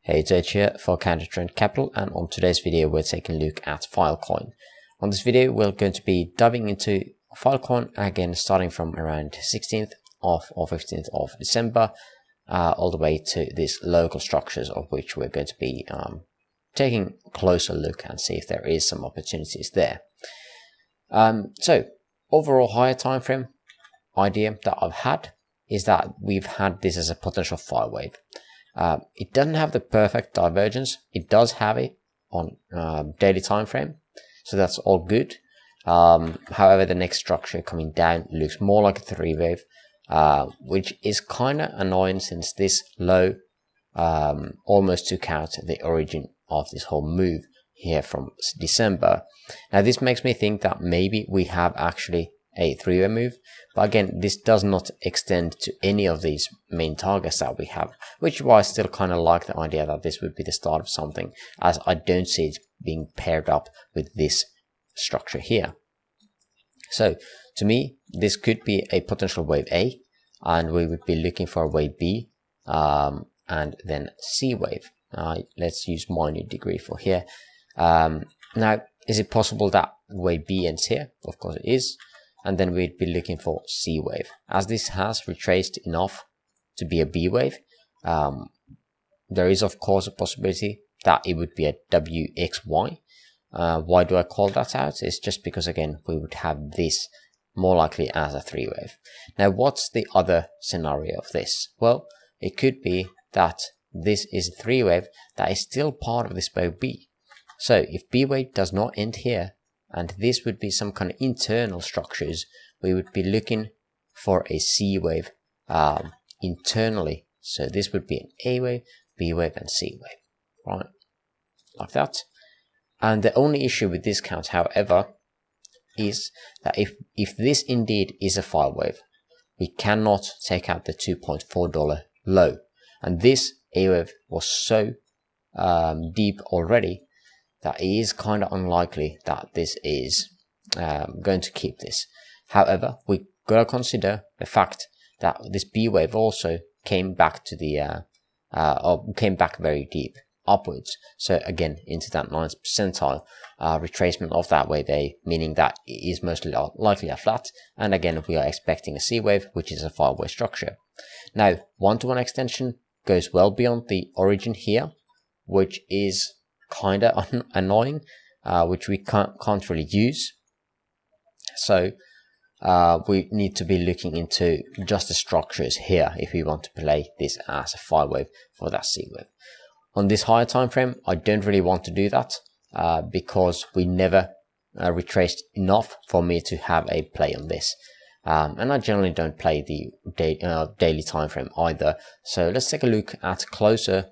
Hey, it's Edge here for Countertrend Capital, and on today's video we're taking a look at Filecoin. On this video we're going to be diving into Filecoin again, starting from around 16th or 15th of December all the way to these local structures, of which we're going to be taking a closer look and see if there is some opportunities there. So overall higher time frame idea that I've had is that we've had this as a potential FIL wave. It doesn't have the perfect divergence. It does have it on daily time frame, so that's all good. However, the next structure coming down looks more like a three wave, which is kind of annoying since this low almost took out the origin of this whole move here from December. Now this makes me think that maybe we have actually a three-way move, but again this does not extend to any of these main targets that we have, which is why I still kind of like the idea that this would be the start of something, as I don't see it being paired up with this structure here. So to me this could be a potential wave A, and we would be looking for a wave B and then C wave. Let's use minute degree for here. Now is it possible that wave B ends here? Of course it is. And then we'd be looking for C wave. As this has retraced enough to be a B wave, there is of course a possibility that it would be a WXY. Why do I call that out? It's just because again we would have this more likely as a three wave. Now what's the other scenario of this? Well, it could be that this is a three wave that is still part of this wave B. So if B wave does not end here, and this would be some kind of internal structures, we would be looking for a C wave internally. So this would be an A wave, B wave and C wave, right, like that. And the only issue with this count, however, is that if this indeed is a FIL wave, we cannot take out the $2.4 low, and this A wave was so deep already that it is kind of unlikely that this is going to keep this. However, we gotta consider the fact that this B wave also came back to the or came back very deep upwards. So again, into that 9th percentile retracement of that wave A, meaning that it is most likely a flat. And again, we are expecting a C wave, which is a FIL wave structure. Now, one-to-one extension goes well beyond the origin here, which is kind of annoying, which we can't really use. So we need to be looking into just the structures here if we want to play this as a FIL wave for that C wave. On this higher time frame, I don't really want to do that because we never retraced enough for me to have a play on this. And I generally don't play the daily time frame either. So let's take a look at closer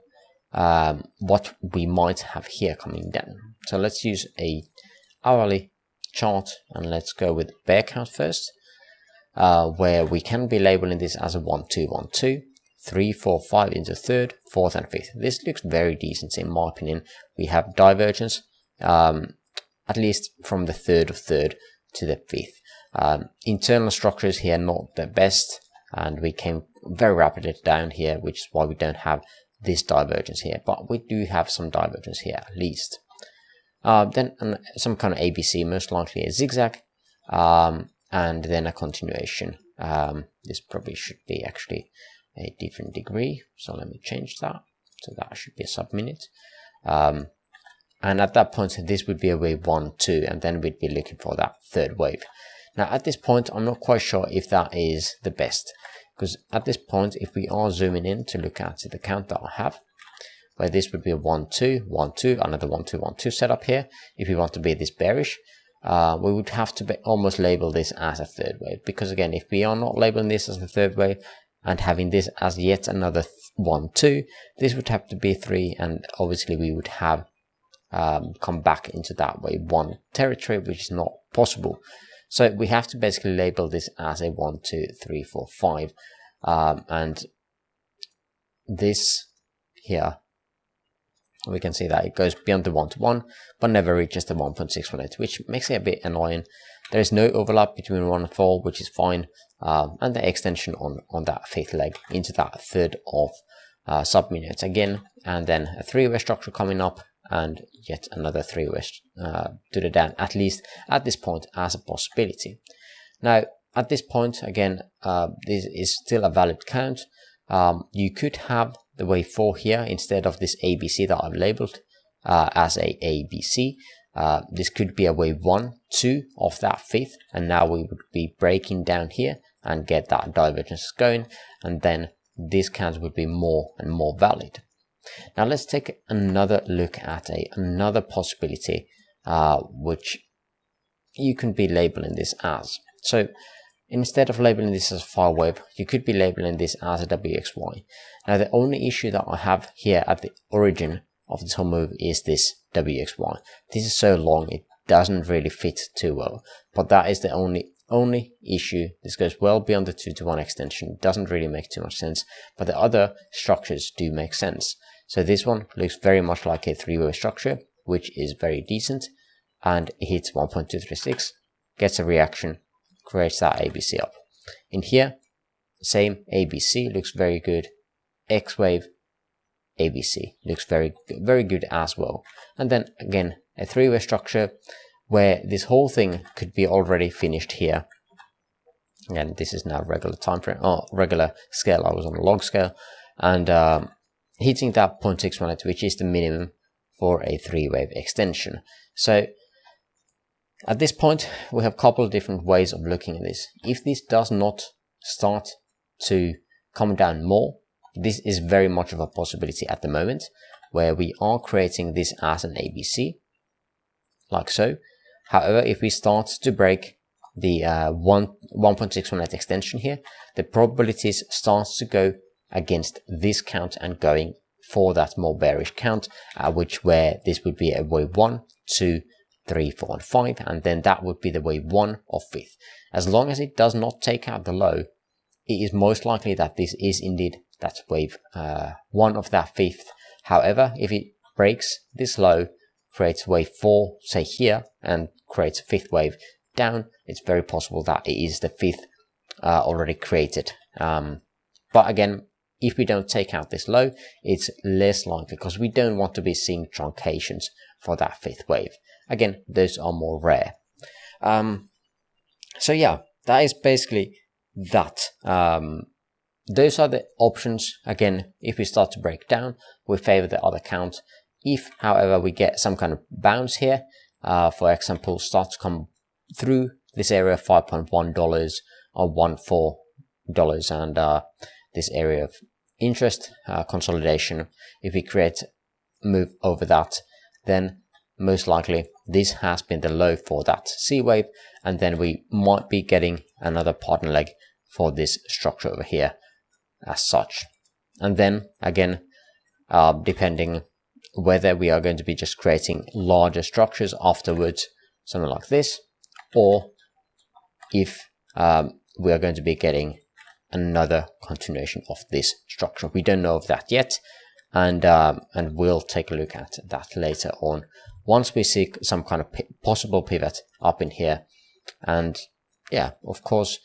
what we might have here coming down. So let's use a hourly chart and let's go with bear count first, where we can be labeling this as a 1 2 1 2 3 4 5 into third, fourth and fifth. This looks very decent in my opinion. We have divergence at least from the third of third to the fifth. Internal structures here not the best, and we came very rapidly down here, which is why we don't have this divergence here, but we do have some divergence here at least. Then some kind of ABC, most likely a zigzag, and then a continuation. This probably should be actually a different degree, so let me change that. So that should be a sub-minute. And at that point, this would be a wave 1, 2, and then we'd be looking for that third wave. Now at this point, I'm not quite sure if that is the best, because at this point, if we are zooming in to look at the count that I have, where this would be a 1 2 1 2, another 1 2 1 2 setup here. If we want to be this bearish, we would have to almost label this as a third wave, because again, if we are not labeling this as the third wave and having this as yet another 1 2, this would have to be 3, and obviously we would have come back into that wave 1 territory, which is not possible. So we have to basically label this as a 1 2 3 4 5, and this here we can see that it goes beyond the 1 to 1 but never reaches the 1.618, which makes it a bit annoying. There is no overlap between 1 and 4, which is fine, and the extension on that fifth leg into that third of subminutes again, and then a three-way structure coming up, and yet another three-way to the down, at least at this point, as a possibility. Now, at this point, again, this is still a valid count. You could have the wave 4 here instead of this ABC that I've labeled as a ABC. This could be a wave 1, 2 of that fifth, and now we would be breaking down here and get that divergence going, and then this count would be more and more valid. Now let's take another look at another possibility, which you can be labeling this as. So instead of labeling this as a FIL wave, you could be labeling this as a WXY. Now the only issue that I have here at the origin of this whole move is this WXY. This is so long it doesn't really fit too well, but that is the only issue. This goes well beyond the 2-to-1 extension. It doesn't really make too much sense, but the other structures do make sense. So this one looks very much like a three-way structure, which is very decent, and it hits 1.236, gets a reaction, creates that ABC up. In here, same ABC, looks very good. X wave, ABC looks very good as well. And then again, a three-way structure where this whole thing could be already finished here. Again, this is now regular time frame, regular scale. I was on a log scale, and hitting that 0.618, which is the minimum for a three-wave extension. So at this point, we have a couple of different ways of looking at this. If this does not start to come down more, this is very much of a possibility at the moment, where we are creating this as an ABC, like so. However, if we start to break the 1.618 extension here, the probabilities start to go against this count and going for that more bearish count, where this would be a wave 1, 2, 3, 4, and 5, and then that would be the wave 1 of fifth. As long as it does not take out the low, it is most likely that this is indeed that wave 1 of that fifth. However, if it breaks this low, creates wave 4, say here, and creates a fifth wave down, it's very possible that it is the fifth already created. But again, if we don't take out this low, it's less likely, because we don't want to be seeing truncations for that fifth wave. Again, those are more rare. So yeah, that is basically that. Those are the options. Again, if we start to break down, we favor the other count. If, however, we get some kind of bounce here, for example, start to come through this area of $5.1 or $1.4, and this area of interest consolidation, if we create a move over that, then most likely this has been the low for that C wave, and then we might be getting another partner leg for this structure over here as such. And then again, depending whether we are going to be just creating larger structures afterwards, something like this, or if we are going to be getting another continuation of this structure. We don't know of that yet, and we'll take a look at that later on once we see some kind of possible pivot up in here. And yeah, of course,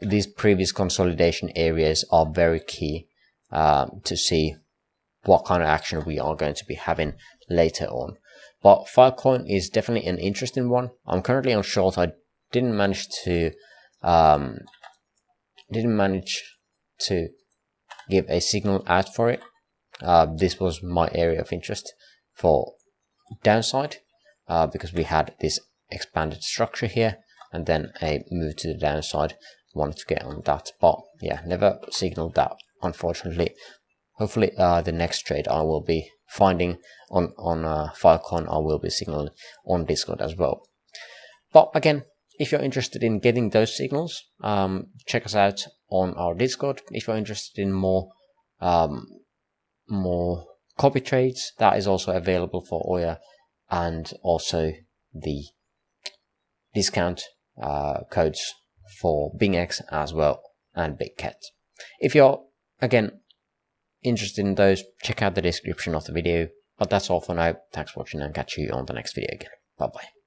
these previous consolidation areas are very key to see what kind of action we are going to be having later on. But Filecoin is definitely an interesting one. I'm currently on short. I didn't manage to give a signal out for it. This was my area of interest for downside, because we had this expanded structure here and then a move to the downside. Wanted to get on that, but yeah, never signaled that, unfortunately. Hopefully the next trade I will be finding on Filecoin, I will be signaling on Discord as well. But again, if you're interested in getting those signals, check us out on our Discord. If you're interested in more copy trades, that is also available for Oya, and also the discount codes for BingX as well, and BigCat. If you're again interested in those, check out the description of the video. But that's all for now. Thanks for watching, and catch you on the next video again. Bye bye.